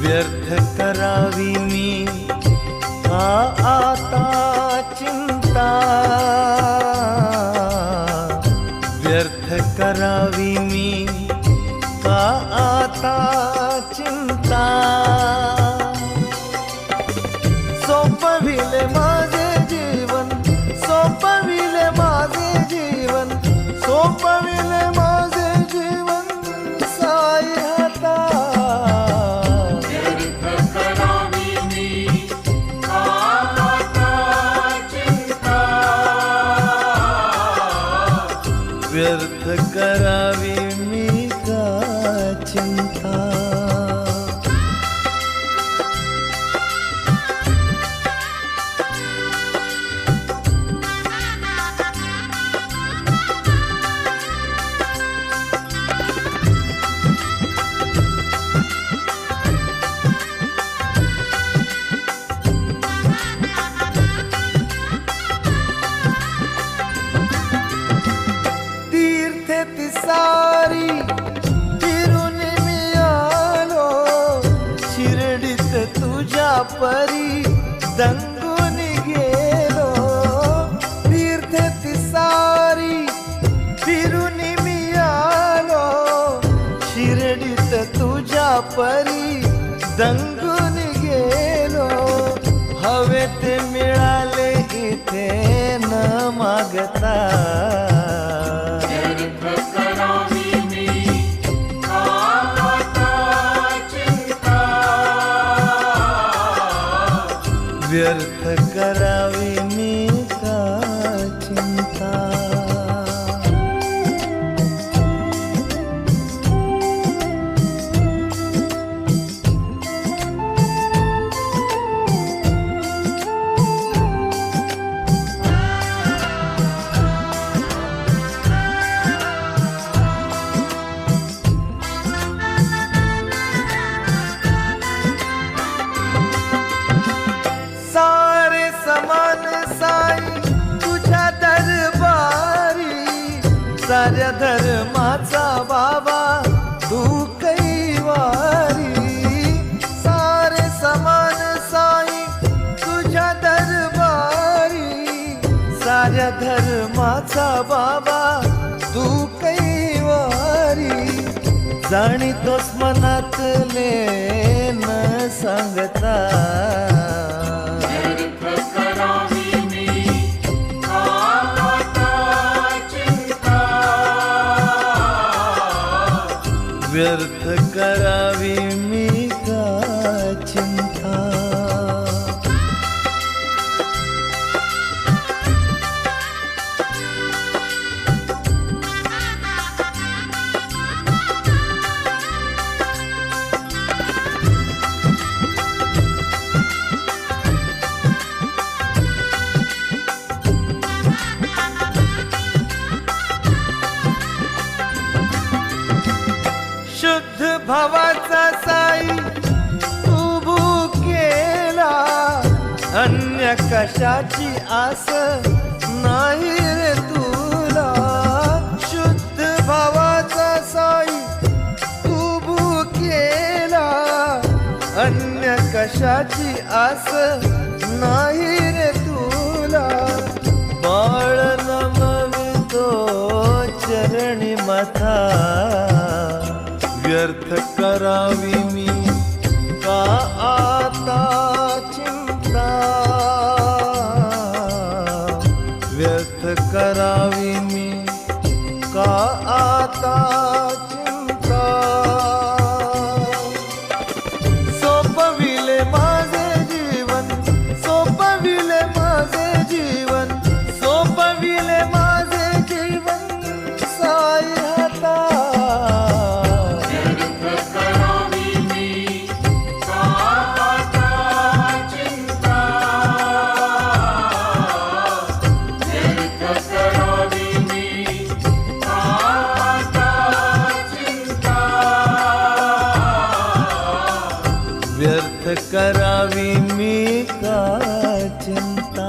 व्यर्थ करावी मी का आता चिंता, व्यर्थ करावी मी का आता चिंता, सोपविले माझे जीवन, सोपविले माझे जीवन, सोपविले माझे जीवन साई हाता, व्यर्थ करावी मी का आता चिंता, व्यर्थ करावी मी का चिंता। सारी फिरून मी आलो, शिर्डीत तुझ्या परी दंगून गेलो, तीर्थ सारी फिरून मी आलो, शिर्डीत तुझ्या परी दंगून गेलो, हवे ते मिळाले इथे न मागता, व्यर्थ करावी मी का चिंता। साऱ्या धर्माचा बाबा तू कैवारी, सारे समान साई तुझ्या दरबारी, साऱ्या धर्माचा बाबा तू कैवारी, जाणीतोस मनातले न सांगता, व्यर्थ करावी मी का चिंता। शुद्ध भावाचा साई तू भूकेला, अन्य कशाची आस नाही रे तुला, शुद्ध भावाचा साई तू भूकेला, अन्य कशाची आस नाही रे तुला, बाळ नमवितो चरणी माथा, व्यर्थ करावी मी का आता चिंता, व्यर्थ करावी मी का आता चिंता, सोपविले माझे जीवन, सोपविले माझे जीवन, सोपविले माझे जीवन साई हाता, व्यर्थ करावी मी का चिंता।